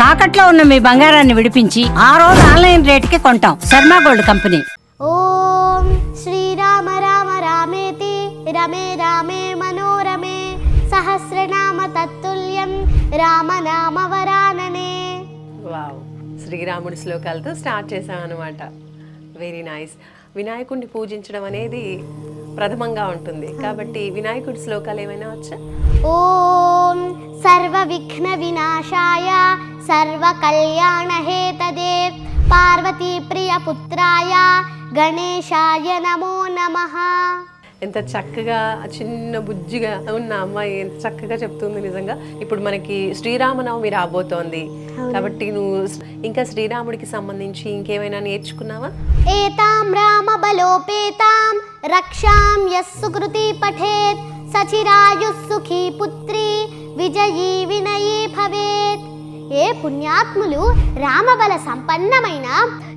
తాకట్లో ఉన్న మీ బంగారాన్ని విడిపించి ఆ రోజు ఆన్లైన్ రేటుకి కొంటాం. Sharma gold company. ఓం శ్రీరామ రామ రామేతి రమే రామే మనోరమే సహస్రనామ తత్తుల్యం రామనామ వరాననే. వావ్, శ్రీరాముడి శ్లోకాలతో స్టార్ట్ చేసాం అనమాట. Very nice. వినాయకుడిని పూజించడం అనేది ప్రథమంగా ఉంటుంది కాబట్టి వినాయకుడి శ్లోకాలు ఏమైనా వచ్చా? ఓం సర్వ విఘ్న వినాశాయ సర్వ కళ్యాణ హేతదే పార్వతీ ప్రియ పుత్రాయ గణేశాయ నమో నమః. ఎంత చక్కగా చిన్న బుజ్జిగా ఉన్న అమ్మాయి ఎంత చక్కగా చెప్తుంది నిజంగా. ఇప్పుడు మనకి శ్రీరామనవమి రాబోతోంది కాబట్టి నువ్వు ఇంకా శ్రీరాముడికి సంబంధించి ఇంకేమైనా నేర్చుకున్నావా? ఏతాం రామ బలోపేతాం రక్షాం యస్సు కృతి పఠేత్ సచిరాయు సుఖీ పుత్రి విజయీ వినయీ భవేత్. ఏ పుణ్యాత్ములు రామబల సంపన్నమైన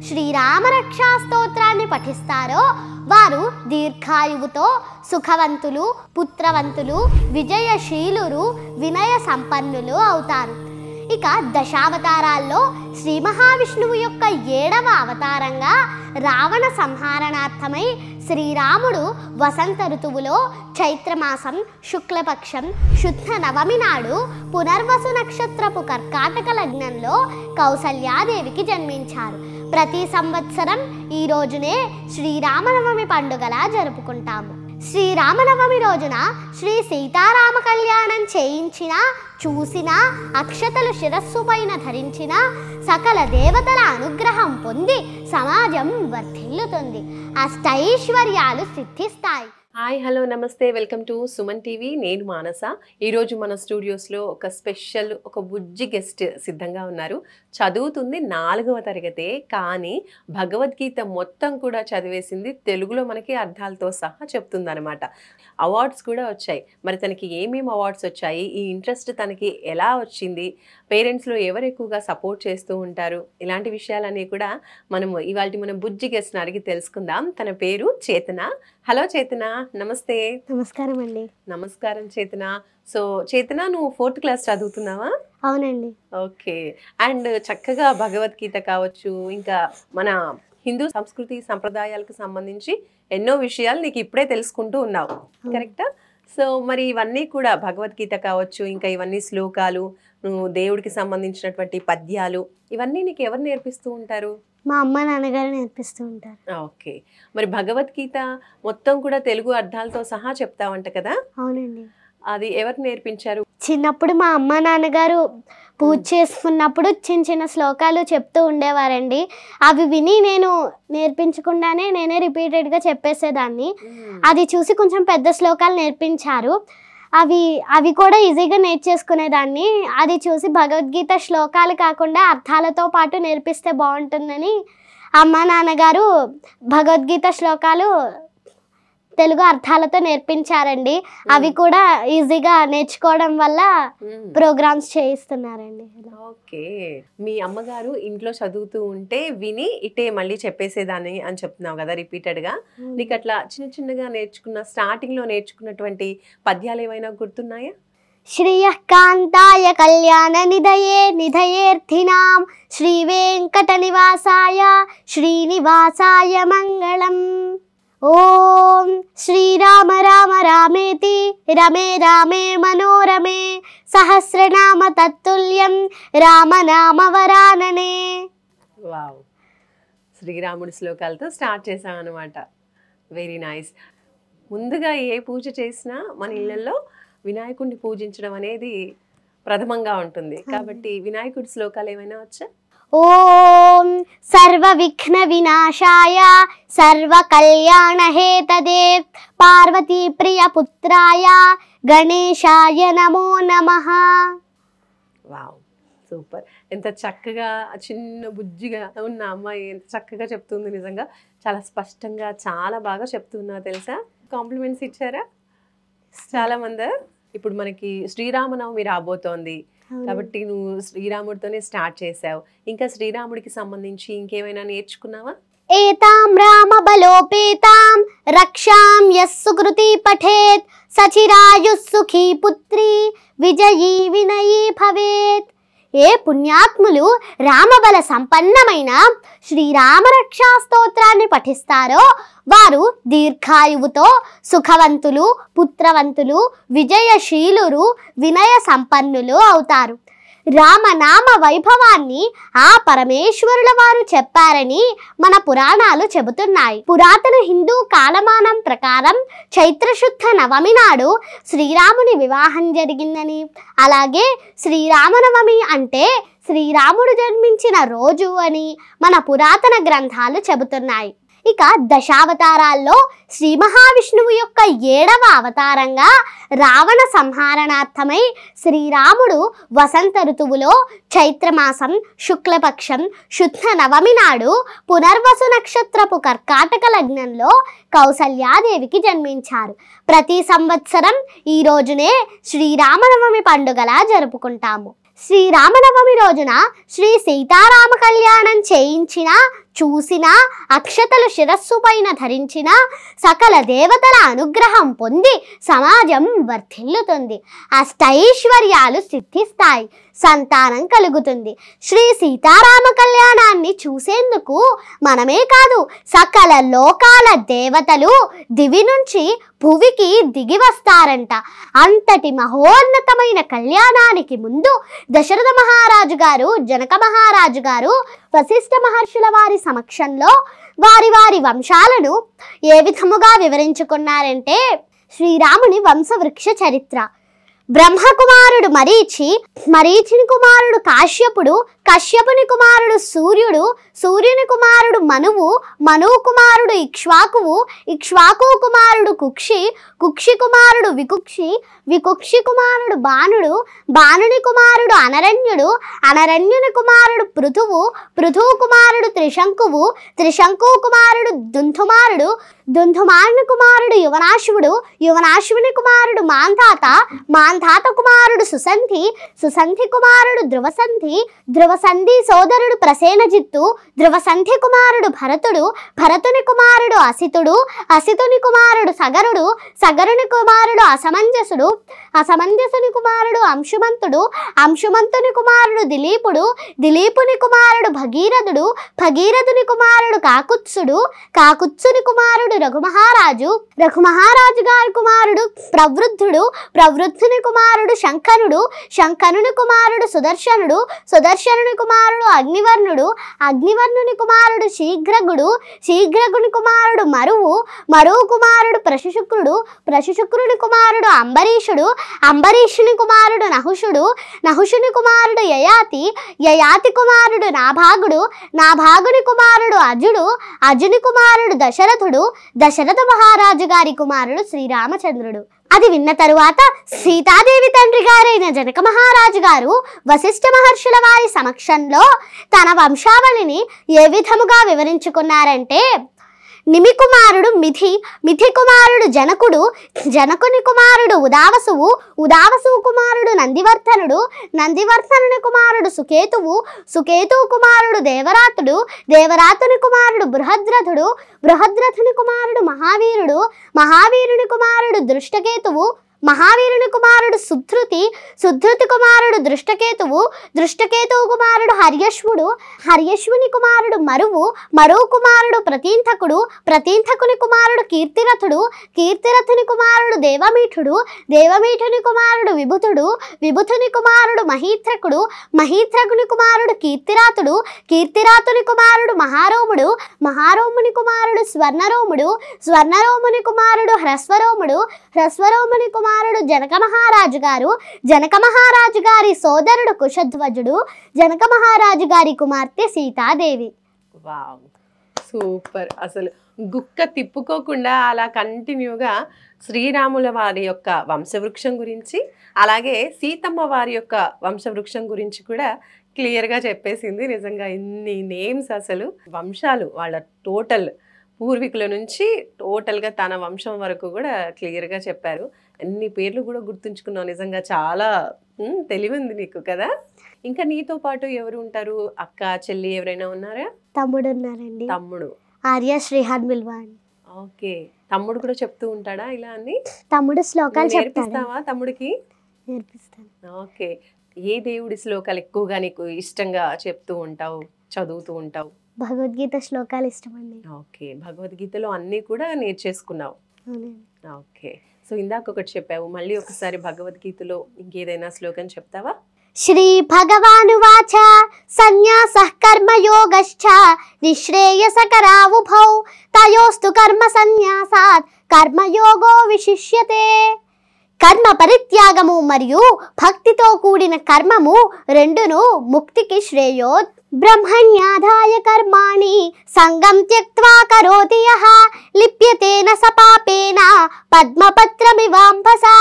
శ్రీరామ రక్షా స్తోత్రాన్ని పఠిస్తారో వారు దీర్ఘాయువుతో సుఖవంతులు, పుత్రవంతులు, విజయశీలురు, వినయ సంపన్నులు అవుతారు. ఇక దశావతారాల్లో శ్రీ మహావిష్ణువు యొక్క 7వ అవతారంగా రావణ సంహారణార్థమై శ్రీరాముడు వసంత ఋతువులో చైత్రమాసం శుక్లపక్షం శుద్ధ నవమి నాడు పునర్వసు నక్షత్రపు కర్కాటక లగ్నంలో కౌసల్యాదేవికి జన్మించారు. ప్రతి సంవత్సరం ఈ రోజునే శ్రీరామనవమి పండుగలా జరుపుకుంటాము. శ్రీరామనవమి రోజున శ్రీ సీతారామ కళ్యాణం చేయించిన, చూసిన, అక్షతలు శిరస్సు పైన ధరించిన సకల దేవతల అనుగ్రహం పొంది సమాజం వర్ధిల్లుతుంది, అష్టైశ్వర్యాలు సిద్ధిస్తాయి. హాయ్, హలో, నమస్తే, వెల్కమ్ టు సుమన్ టీవీ. నేను మానస. ఈరోజు మన స్టూడియోస్లో ఒక స్పెషల్, ఒక బుజ్జి గెస్ట్ సిద్ధంగా ఉన్నారు. చదువుతుంది 4వ తరగతే, కానీ భగవద్గీత మొత్తం కూడా చదివేసింది. తెలుగులో మనకి అర్థాలతో సహా చెప్తుందనమాట. అవార్డ్స్ కూడా వచ్చాయి. మరి తనకి ఏమేమి అవార్డ్స్ వచ్చాయి, ఈ ఇంట్రెస్ట్ తనకి ఎలా వచ్చింది, పేరెంట్స్లో ఎవరు ఎక్కువగా సపోర్ట్ చేస్తూ ఉంటారు, ఇలాంటి విషయాలన్నీ కూడా మనము ఇవాళ మన బుజ్జి గెస్ట్ని అడిగి తెలుసుకుందాం. తన పేరు చేతన. హలో చేతన, నమస్తే. నమస్కారం అండి. నమస్కారం చేతన. సో చేతన, నువ్వు 4th క్లాస్ చదువుతున్నావా? అవునండి. ఓకే. అండ్ చక్కగా భగవద్గీత కావచ్చు, ఇంకా మన హిందూ సంస్కృతి సంప్రదాయాలకు సంబంధించి ఎన్నో విషయాలు నీకు ఇప్పుడే తెలుసుకుంటూ ఉన్నావు, కరెక్టా? సో మరి ఇవన్నీ కూడా భగవద్గీత కావచ్చు, ఇంకా ఇవన్నీ శ్లోకాలు, నువ్వు దేవుడికి సంబంధించినటువంటి పద్యాలు, ఇవన్నీ నీకు ఎవరు నేర్పిస్తూ ఉంటారు? మా అమ్మ నాన్నగారు నేర్పిస్తూ ఉంటారు. ఓకే. మరి భగవద్గీత మొత్తం కూడా తెలుగు అర్థాలతో సహా చెప్తావంట కదా? అవునండి. అది ఎవరు నేర్పించారు? చిన్నప్పుడు మా అమ్మ నాన్నగారు పూజ చేసుకున్నప్పుడు చిన్న చిన్న శ్లోకాలు చెప్తూ ఉండేవారండి. అవి విని నేను నేర్పించకుండానే నేనే రిపీటెడ్గా చెప్పేసేదాన్ని. అది చూసి కొంచెం పెద్ద శ్లోకాలు నేర్పించారు. అవి కూడా ఈజీగా నేర్చేసుకునేదాన్ని. అది చూసి భగవద్గీత శ్లోకాలు కాకుండా అర్థాలతో పాటు నేర్పిస్తే బాగుంటుందని అమ్మ నాన్నగారు భగవద్గీత శ్లోకాలు తెలుగు అర్థాలతో నేర్పించారండి. అవి కూడా ఈజీగా నేర్చుకోవడం వల్ల ప్రోగ్రామ్స్ చేయిస్తున్నారండి. ఓకే. మీ అమ్మగారు ఇంట్లో చదువుతూ ఉంటే విని ఇటే మళ్ళీ చెప్పేసేదాన్ని అని చెప్తున్నావు కదా రిపీటెడ్గా. నీకు అట్లా చిన్న చిన్నగా నేర్చుకున్న, స్టార్టింగ్లో నేర్చుకున్నటువంటి పద్యాలు ఏమైనా గుర్తున్నాయా? శ్రీయకాంతాయ కళ్యాణ నిధయే నిధయేర్థినాం శ్రీ వెంకట నివాసాయ శ్రీనివాసాయ మంగళం. ఓం శ్రీరామ రామ రామేతి రమే రామే మనోరమే సహస్రనామ తత్తుల్యం రామనామ వరాననే. వావ్, శ్రీరాముడి శ్లోకాలతో స్టార్ట్ చేసాం అనమాట. Very nice. ముందుగా ఏ పూజ చేసినా మన ఇళ్ళల్లో వినాయకుడిని పూజించడం అనేది ప్రథమంగా ఉంటుంది కాబట్టి వినాయకుడి శ్లోకాలు ఏమైనా వచ్చా? ఓం సర్వ విఘ్న వినాశాయ సర్వ కళ్యాణ హేతదే పార్వతీ ప్రియ పుత్రాయ గణేశాయ నమో నమః. Wow, super. ఎంత చక్కగా చిన్న బుజ్జిగా ఉన్న అమ్మాయి ఎంత చక్కగా చెప్తుంది నిజంగా. చాలా స్పష్టంగా, చాలా బాగా చెప్తున్నా తెలుసా. కాంప్లిమెంట్స్ ఇచ్చారా చాలా మంది. ఇప్పుడు మనకి శ్రీరామనవమి రాబోతోంది కాబట్టి నువ్వు శ్రీరాముడితోనే స్టార్ట్ చేసావు. ఇంకా శ్రీరాముడికి సంబంధించి ఇంకేమైనా నేర్చుకున్నావా? ఏతాం రామ బలోపేతాం రక్షాం యస్సు కృతి పఠేత్ సచిరాయు సుఖీ పుత్రి విజయీ వినయీ భవేత్. ఏ పుణ్యాత్ములు రామబల సంపన్నమైన శ్రీరామరక్షా స్తోత్రాన్ని పఠిస్తారో వారు దీర్ఘాయువుతో సుఖవంతులు, పుత్రవంతులు, విజయశీలురు, వినయ సంపన్నులు అవుతారు. రామనామ వైభవాన్ని ఆ పరమేశ్వరుల వారు చెప్పారని మన పురాణాలు చెబుతున్నాయి. పురాతన హిందూ కాలమానం ప్రకారం చైత్రశుద్ధ నవమి నాడు శ్రీరాముని వివాహం జరిగిందని, అలాగే శ్రీరామనవమి అంటే శ్రీరాముడు జన్మించిన రోజు అని మన పురాతన గ్రంథాలు చెబుతున్నాయి. ఇక దశావతారాల్లో శ్రీ మహావిష్ణువు యొక్క 7వ అవతారంగా రావణ సంహారణార్థమై శ్రీరాముడు వసంత ఋతువులో చైత్రమాసం శుక్లపక్షం శుద్ధ నవమి నాడు పునర్వసు నక్షత్రపు కర్కాటక లగ్నంలో కౌసల్యాదేవికి జన్మించారు. ప్రతి సంవత్సరం ఈ రోజునే శ్రీరామనవమి పండుగలా జరుపుకుంటాము. శ్రీరామనవమి రోజున శ్రీ సీతారామ కళ్యాణం చేయించిన, చూసిన, అక్షతలు శిరస్సు పైన ధరించిన సకల దేవతల అనుగ్రహం పొంది సమాజం వర్ధిల్లుతుంది, అష్టైశ్వర్యాలు సిద్ధిస్తాయి, సంతానం కలుగుతుంది. శ్రీ సీతారామ కళ్యాణాన్ని చూసేందుకు మనమే కాదు, సకల లోకాల దేవతలు దివి నుంచి భువికి దిగి వస్తారంట. అంతటి మహోన్నతమైన కళ్యాణానికి ముందు దశరథ మహారాజు గారు, జనక మహారాజు గారు వశిష్ఠ మహర్షుల వారి సమక్షంలో వారి వారి వంశాలను ఏ విధముగా వివరించుకున్నారంటే, శ్రీరాముని వంశవృక్ష చరిత్ర. బ్రహ్మకుమారుడు మరీచి, మరీచిని కుమారుడు కాశ్యపుడు, కశ్యపుని కుమారుడు సూర్యుడు, సూర్యుని కుమారుడు మనువు, మనువు కుమారుడు ఇక్ష్వాకువు, ఇక్ష్వాకు కుమారుడు కుక్షి, కుక్షి కుమారుడు వికుక్షి, వికుక్షి కుమారుడు బాణుడు, బాణుని కుమారుడు అనరణ్యుడు, అనరణ్యుని కుమారుడు పృథువు, పృథువు కుమారుడు త్రిశంకువు, త్రిశంకు కుమారుడు దుంధుమారుడు, దుంధుమారుని కుమారుడు యువనాశ్వుడు, యువనాశ్వుని కుమారుడు మాంధాత, మాంధాత కుమారుడు సుసంధి, సుసంధి కుమారుడు ధ్రువసంధి, ధ్రువసంధి సోదరుడు ప్రసేనజిత్తు, ధ్రువసంధి కుమారుడు భరతుడు, భరతుని కుమారుడు అసితుడు, అసితుని కుమారుడు సగరుడు, సగరుని కుమారుడు అసమంజసుడు, అసమంజసుని కుమారుడు అంశుమంతుడు, అంశుమంతుని కుమారుడు దిలీపుడు, దిలీపుని కుమారుడు భగీరథుడు, భగీరథుని కుమారుడు కాకుత్సుడు, కాకుత్సుని కుమారుడు రఘుమహారాజు, రఘుమహారాజు గారి కుమారుడు ప్రవృద్ధుడు, ప్రవృద్ధుని కుమారుడు శంకనుడు, శంకనుని కుమారుడు సుదర్శనుడు, సుదర్శనుని కుమారుడు అగ్నివర్ణుడు, అగ్నివర్ణుని కుమారుడు శీఘ్రగుడు, శీఘ్రగుని కుమారుడు మరువు, మరువు కుమారుడు ప్రశుశుక్రుడు, ప్రశుశుక్రుని కుమారుడు అంబరీషుడు, అంబరీషుని కుమారుడు నహుషుడు, నహుషుని కుమారుడు యయాతి, యయాతి కుమారుడు నాభాగుడు, నాభాగుని కుమారుడు అజుడు, అజుని కుమారుడు దశరథుడు, దశరథ మహారాజు గారి కుమారుడు శ్రీరామచంద్రుడు. అది విన్న తరువాత సీతాదేవి తండ్రి గారైన జనక మహారాజు గారు వశిష్ఠ మహర్షుల వారి సమక్షంలో తన వంశావళిని ఏ విధముగా వివరించుకున్నారంటే, నిమి కుమారుడు మిథి, మిథి కుమారుడు జనకుడు, జనకుని కుమారుడు ఉదావసువు, ఉదావసువు కుమారుడు నందివర్ధనుడు, నందివర్ధనుని కుమారుడు సుకేతువు, సుకేతువు కుమారుడు దేవరాతుడు, దేవరాతుని కుమారుడు బృహద్రథుడు, బృహద్రథుని కుమారుడు మహావీరుడు, మహావీరుని కుమారుడు దృష్టకేతువు, మహావీరుని కుమారుడు సుధృతి, సుధృతి కుమారుడు దృష్టకేతువు, దృష్టకేతువు కుమారుడు హర్యశ్వుడు, హర్యశ్వుని కుమారుడు మరువు, మరువు కుమారుడు ప్రతీంథకుడు, ప్రతీంథకుని కుమారుడు కీర్తిరథుడు, కీర్తిరథుని కుమారుడు దేవమీఠుడు, దేవమీఠుని కుమారుడు విభుతుడు, విభుతుని కుమారుడు మహీత్రకుడు, మహీత్రకుని కుమారుడు కీర్తిరాతుడు, కీర్తిరాతుని కుమారుడు మహారోముడు, మహారోముని కుమారుడు స్వర్ణరోముడు, స్వర్ణరోముని కుమారుడు హ్రస్వరోముడు, హ్రస్వరోముని కుమారుడు జనక మహారాజు గారు, జనక మహారాజు గారి సోదరుడు కుశధ్వజుడు, జనక మహారాజు గారి కుమార్తె సీతాదేవి. Wow, super. అసలు గుక్క తిప్పుకోకుండా అలా కంటిన్యూగా శ్రీరాముల వారి యొక్క వంశవృక్షం గురించి, అలాగే సీతమ్మ వారి యొక్క వంశవృక్షం గురించి కూడా క్లియర్గా చెప్పేసింది. నిజంగా ఇన్ని నేమ్స్, అసలు వంశాలు వాళ్ళ టోటల్ పూర్వీకుల నుంచి టోటల్గా తన వంశం వరకు కూడా క్లియర్గా చెప్పారు. అన్ని పేర్లు కూడా గుర్తుంచుకున్నావు. నిజంగా చాలా తెలివి ఉంది నీకు కదా. ఇంకా నీతో పాటు ఎవరు ఉంటారు? అక్క, చెల్లి ఎవరైనా ఉన్నారా? తమ్ముడు ఉన్నారండి. తమ్ముడు ఆర్య శ్రీహాన్ బిల్వాన్. ఓకే. తమ్ముడు కూడా చెప్తూ ఉంటాడా ఇలా అన్ని? తమ్ముడు శ్లోకాలు నేర్పిస్తావా తమ్ముడికి? నేర్పిస్తాను. ఓకే. ఏ దేవుడి శ్లోకాలు ఎక్కువగా నీకు ఇష్టంగా చెప్తూ ఉంటావు, చదువుతూ ఉంటావు? భగవద్గీత శ్లోకాలు ఇష్టమండి. ఓకే, భగవద్గీతలో అన్నీ కూడా నేర్చేసుకున్నావు. అవునండి. ఓకే, సో ఇందాక ఒకటి చెప్పావు, మళ్ళీ ఒకసారి భగవద్గీతలో ఇంకేదైనా శ్లోకం చెప్తావా? శ్రీ భగవానువాచ సన్యాసః కర్మయోగశ్చ నిశ్రేయసకరావుభౌ తయోస్తు కర్మ సన్యాసాత్ కర్మయోగో విశిష్యతే. కర్మ పరిత్యాగము మరియు భక్తితో కూడిన కర్మము రెండును ముక్తికి శ్రేయో. బ్రహ్మణ్యాధాయ కర్మాణి సంగం త్యక్త్వా కరోతి యః లిప్యతేన సపాపేన పద్మపత్రమివాంభసా.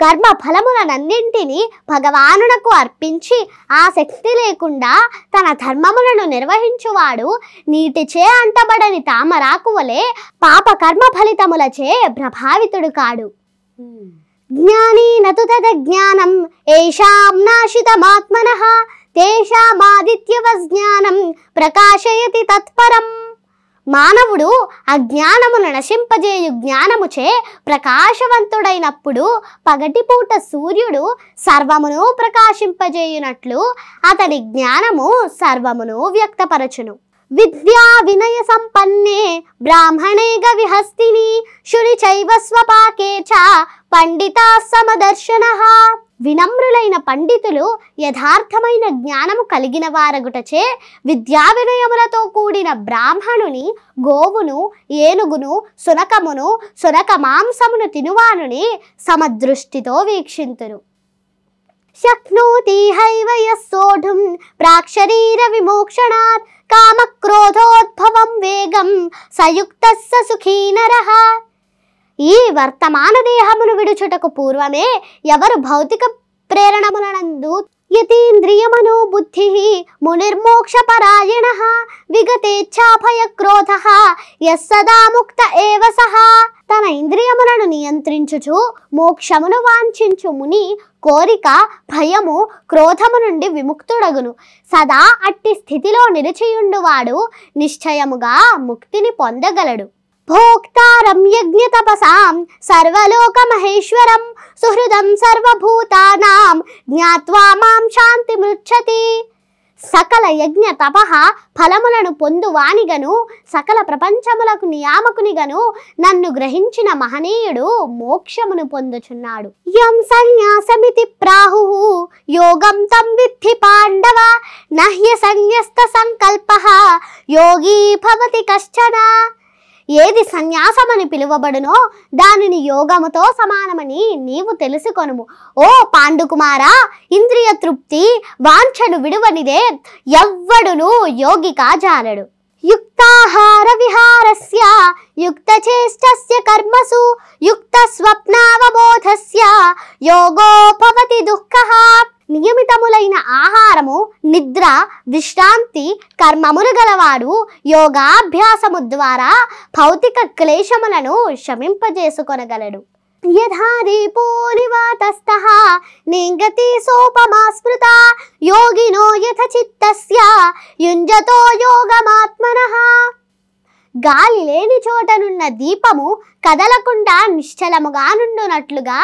కర్మ ఫలములనన్నింటినీ భగవానునకు అర్పించి ఆ శక్తి లేకుండా తన ధర్మములను నిర్వహించువాడు నీటిచే అంటబడని తామరాకు వలె పాప కర్మ ఫలితములచే ప్రభావితుడు కాడు. జ్ఞానీ నతు తదజ్ఞానం ఏషాం నాశితమాత్మనః తేషామాదిత్యవజ్ఞానం ప్రకాశయతి తత్పరం. మానవుడు అజ్ఞానమును నశింపజేయు జ్ఞానముచే ప్రకాశవంతుడైనప్పుడు పగటిపూట సూర్యుడు సర్వమును ప్రకాశింపజేయునట్లు అతడి జ్ఞానము సర్వమును వ్యక్తపరచును. విద్యా వినయ సంపన్నే బ్రాహ్మణే గవిహస్తిని శుని చైవ స్వపాకే చ పండితా సమదర్శనః. వినమ్రులైన పండితులు యథార్థమైన జ్ఞానము కలిగిన వారగుటచే విద్యా వినయములతో కూడిన బ్రాహ్మణుని గోవును, ఏనుగును, సునకమును, సునక మాంసమును తినువానుని సమదృష్టితో వీక్షింతురు. శక్నోతి హైవ యస్సోఢుం ప్రాక్షరీర విమోక్షణాత్ కామక్రోధోద్భవం వేగం సయుక్తః స సుఖీ నరః. ఈ వర్తమాన దేహమును విడుచుటకు పూర్వమే ఎవరు భౌతిక ప్రేరణములనందు యతీంద్రియమనో బుద్ధి మునిర్మోక్షపరాయణః విగతేచ్ఛాభయ క్రోధః యస్సదా ముక్త ఏవ సః. తన ఇంద్రియములను నియంత్రించుచు మోక్షమును వాంఛించు ముని కోరిక, భయము, క్రోధము నుండి విముక్తుడగును. సదా అట్టి స్థితిలో నిలిచియుండువాడు నిశ్చయముగా ముక్తిని పొందగలడు. భోక్తారం యజ్ఞ తపసాం సర్వలోక మహేశ్వరం సుహృదం సర్వభూతానాం జ్ఞాత్వా మాం శాంతి మృచ్చతి. సకల యజ్ఞ తపః ఫలములను పొందువానిగను సకల ప్రపంచములకు నియామకునిగను నన్ను గ్రహించిన మహనీయుడు మోక్షమును పొందుచున్నాడు. యం సన్యాసమితి ప్రాహుః యోగం తం విద్ధి పాండవ నహ్య సన్యస్త సంకల్పః యోగీ భవతి కశ్చన. ఏది సన్యాసమని పిలువబడునో దానిని యోగముతో సమానమని నీవు తెలుసుకొనుము. ఓ పాండుకుమారా, ఇంద్రియ తృప్తి వాంఛను విడువనిదే ఎవ్వడును యోగి కాజాలడు. యుక్తాహార విహారస్య యుక్తచేష్టస్య కర్మసు యుక్త స్వప్నావబోధస్య యోగో భవతి దుఃఖః. నియమితములైన ఆహారము, నిద్ర, విశ్రాంతి కర్మములు గలవాడు యోగాభ్యాసము ద్వారా భౌతిక క్లేశములను శమింపజేసుకొనగలడు. యథా దీపో నివాతస్థః నింగతి సోపమా స్మృతా యోగినో యథ చిత్తస్య యుంజతో యోగమాత్మనః. గాలి లేని చోటనున్న దీపము కదలకుండా నిశ్చలముగా నుండునట్లుగా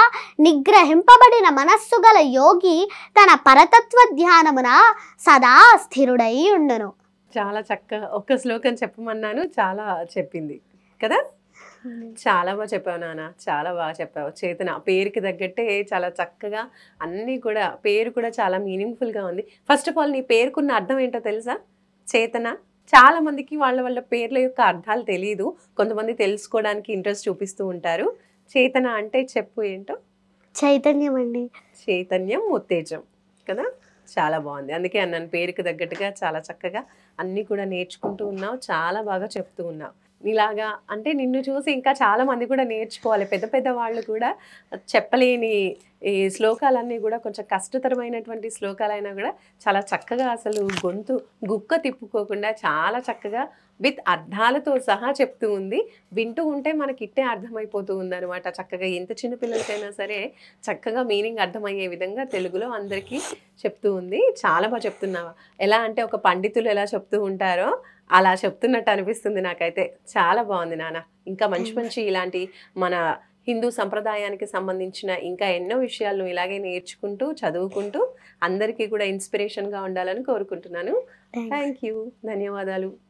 నిగ్రహింపబడిన మనస్సు గల యోగి తన పరతత్వ ధ్యానమున సదా స్థిరుడై ఉండును. చాలా చక్కగా ఒక్క శ్లోకం చెప్పమన్నాను, చాలా చెప్పింది కదా. చాలా బాగా చెప్పావు నాన్న, చాలా బాగా చెప్పావు. చేతన పేరుకి తగ్గట్టే చాలా చక్కగా అన్నీ కూడా, పేరు కూడా చాలా మీనింగ్ఫుల్గా ఉంది. ఫస్ట్ ఆఫ్ ఆల్ నీ పేరుకున్న అర్థం ఏంటో తెలుసా? చేతన. చాలా మందికి వాళ్ళ వాళ్ళ పేర్ల యొక్క అర్థాలు తెలియదు, కొంతమంది తెలుసుకోవడానికి ఇంట్రెస్ట్ చూపిస్తూ ఉంటారు. చేతన అంటే చెప్పు ఏంటో? చైతన్యం అండి. చైతన్యం, ఉత్తేజం కదా. చాలా బాగుంది, అందుకే అన్నాను పేరుకి తగ్గట్టుగా చాలా చక్కగా అన్నీ కూడా నేర్చుకుంటూ ఉన్నావు, చాలా బాగా చెప్తూ ఉన్నావు. ఇలాగా అంటే నిన్ను చూసి ఇంకా చాలా మంది కూడా నేర్చుకోవాలి. పెద్ద పెద్ద వాళ్ళు కూడా చెప్పలేని ఈ శ్లోకాలన్నీ కూడా కొంచెం కష్టతరమైనటువంటి శ్లోకాలైనా కూడా చాలా చక్కగా అసలు గొంతు గుక్క తిప్పుకోకుండా చాలా చక్కగా విత్ అర్థాలతో సహా చెప్తూ ఉంది. వింటూ ఉంటే మనకి ఇట్టే అర్థమైపోతూ ఉందన్నమాట. చక్కగా ఎంత చిన్న పిల్లలకైనా సరే చక్కగా మీనింగ్ అర్థమయ్యే విధంగా తెలుగులో అందరికీ చెప్తూ ఉంది. చాలా బాగా చెప్తున్నావా. ఎలా అంటే ఒక పండితులు ఎలా చెప్తూ ఉంటారో అలా చెప్తున్నట్టు అనిపిస్తుంది నాకైతే. చాలా బాగుంది నాన్న. ఇంకా మంచి మంచి ఇలాంటి మన హిందూ సంప్రదాయానికి సంబంధించిన ఇంకా ఎన్నో విషయాలను ఇలాగే నేర్చుకుంటూ చదువుకుంటూ అందరికీ కూడా ఇన్స్పిరేషన్గా ఉండాలని కోరుకుంటున్నాను. థ్యాంక్ యూ, ధన్యవాదాలు.